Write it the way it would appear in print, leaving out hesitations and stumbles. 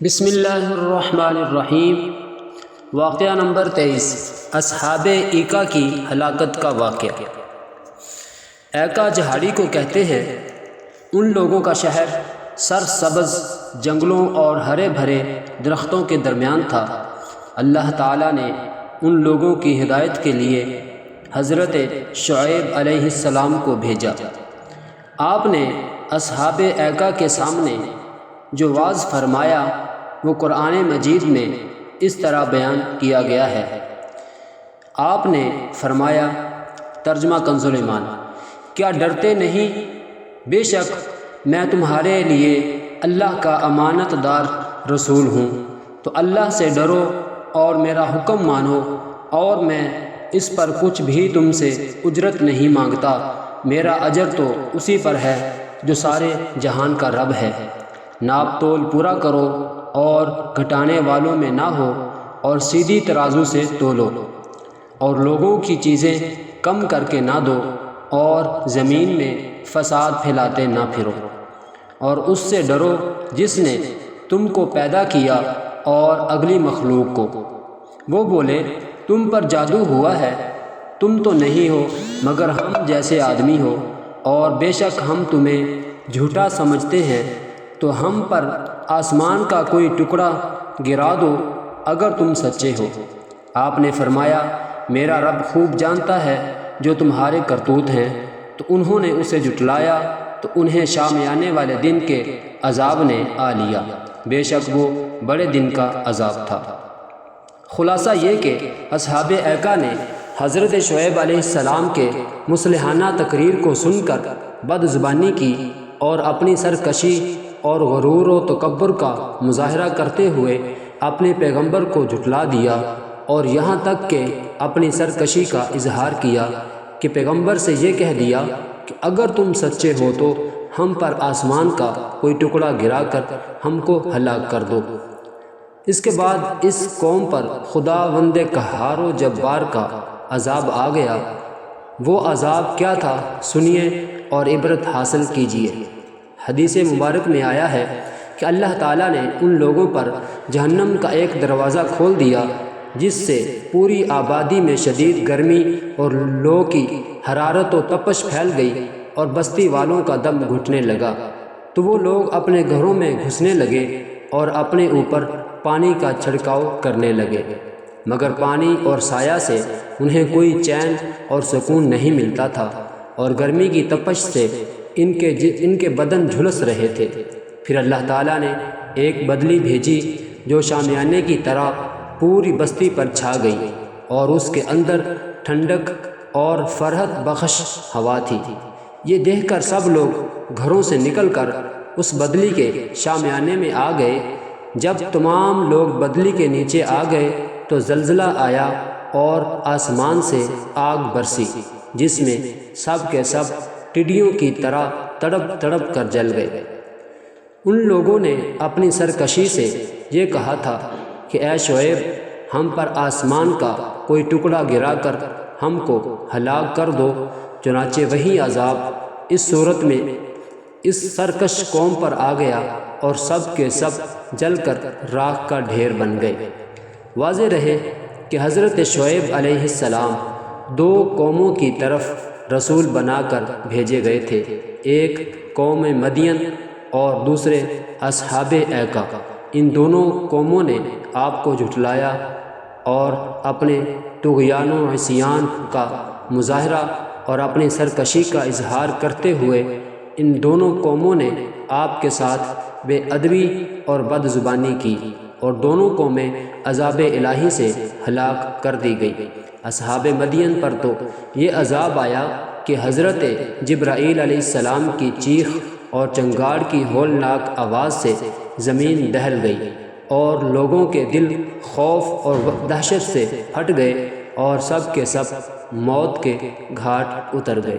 بسم اللہ الرحمن الرحیم۔ واقعہ نمبر 23، اصحاب ایکا کی ہلاکت کا واقعہ۔ ایکا جہاڑی کو کہتے ہیں، ان لوگوں کا شہر سرسبز جنگلوں اور ہرے بھرے درختوں کے درمیان تھا۔ اللہ تعالیٰ نے ان لوگوں کی ہدایت کے لیے حضرت شعیب علیہ السلام کو بھیجا۔ آپ نے اصحاب ایکا کے سامنے جو وعظ فرمایا وہ قرآن مجید میں اس طرح بیان کیا گیا ہے۔ آپ نے فرمایا، ترجمہ کنز ایمان، کیا ڈرتے نہیں؟ بے شک میں تمہارے لیے اللہ کا امانت دار رسول ہوں، تو اللہ سے ڈرو اور میرا حکم مانو، اور میں اس پر کچھ بھی تم سے اجرت نہیں مانگتا۔ میرا اجر تو اسی پر ہے جو سارے جہان کا رب ہے۔ ناپ تول پورا کرو اور گھٹانے والوں میں نہ ہو، اور سیدھی ترازو سے تولو، اور لوگوں کی چیزیں کم کر کے نہ دو، اور زمین میں فساد پھیلاتے نہ پھرو۔ اور اس سے ڈرو جس نے تم کو پیدا کیا اور اگلی مخلوق کو۔ وہ بولے، تم پر جادو ہوا ہے، تم تو نہیں ہو مگر ہم جیسے آدمی ہو، اور بے شک ہم تمہیں جھوٹا سمجھتے ہیں، تو ہم پر آسمان کا کوئی ٹکڑا گرا دو اگر تم سچے ہو۔ آپ نے فرمایا، میرا رب خوب جانتا ہے جو تمہارے کرتوت ہیں۔ تو انہوں نے اسے جھٹلایا تو انہیں شامیانے والے دن کے عذاب نے آ لیا، بے شک وہ بڑے دن کا عذاب تھا۔ خلاصہ یہ کہ اصحاب ایکا نے حضرت شعیب علیہ السلام کے مصلحانہ تقریر کو سن کر بد زبانی کی، اور اپنی سرکشی اور غرور و تکبر کا مظاہرہ کرتے ہوئے اپنے پیغمبر کو جھٹلا دیا، اور یہاں تک کہ اپنی سرکشی کا اظہار کیا کہ پیغمبر سے یہ کہہ دیا کہ اگر تم سچے ہو تو ہم پر آسمان کا کوئی ٹکڑا گرا کر ہم کو ہلاک کر دو۔ اس کے بعد اس قوم پر خداوند قہار و جبار کا عذاب آ گیا۔ وہ عذاب کیا تھا سنیے اور عبرت حاصل کیجیے۔ حدیث مبارک میں آیا ہے کہ اللہ تعالیٰ نے ان لوگوں پر جہنم کا ایک دروازہ کھول دیا جس سے پوری آبادی میں شدید گرمی اور لو کی حرارت و تپش پھیل گئی، اور بستی والوں کا دم گھٹنے لگا۔ تو وہ لوگ اپنے گھروں میں گھسنے لگے اور اپنے اوپر پانی کا چھڑکاؤ کرنے لگے، مگر پانی اور سایہ سے انہیں کوئی چین اور سکون نہیں ملتا تھا، اور گرمی کی تپش سے ان کے بدن جھلس رہے تھے۔ پھر اللہ تعالیٰ نے ایک بدلی بھیجی جو شامیانے کی طرح پوری بستی پر چھا گئی، اور اس کے اندر ٹھنڈک اور فرحت بخش ہوا تھی۔ یہ دیکھ کر سب لوگ گھروں سے نکل کر اس بدلی کے شامیانے میں آ گئے۔ جب تمام لوگ بدلی کے نیچے آ گئے تو زلزلہ آیا اور آسمان سے آگ برسی، جس میں سب کے سب ٹڈیوں کی طرح تڑپ تڑپ کر جل گئے۔ ان لوگوں نے اپنی سرکشی سے یہ کہا تھا کہ اے شعیب، ہم پر آسمان کا کوئی ٹکڑا گرا کر ہم کو ہلاک کر دو۔ چنانچہ وہی عذاب اس صورت میں اس سرکش قوم پر آ گیا، اور سب کے سب جل کر راکھ کا ڈھیر بن گئے۔ واضح رہے کہ حضرت شعیب علیہ السلام دو قوموں کی طرف رسول بنا کر بھیجے گئے تھے، ایک قوم مدین اور دوسرے اصحاب ایکا۔ ان دونوں قوموں نے آپ کو جھٹلایا اور اپنے طغیان و عصیان کا مظاہرہ اور اپنی سرکشی کا اظہار کرتے ہوئے ان دونوں قوموں نے آپ کے ساتھ بے ادبی اور بد زبانی کی، اور دونوں قومیں عذاب الہی سے ہلاک کر دی گئی۔ اصحاب مدین پر تو یہ عذاب آیا کہ حضرت جبرائیل علیہ السلام کی چیخ اور چنگاڑ کی ہولناک آواز سے زمین دہل گئی، اور لوگوں کے دل خوف اور دہشت سے پھٹ گئے، اور سب کے سب موت کے گھاٹ اتر گئے۔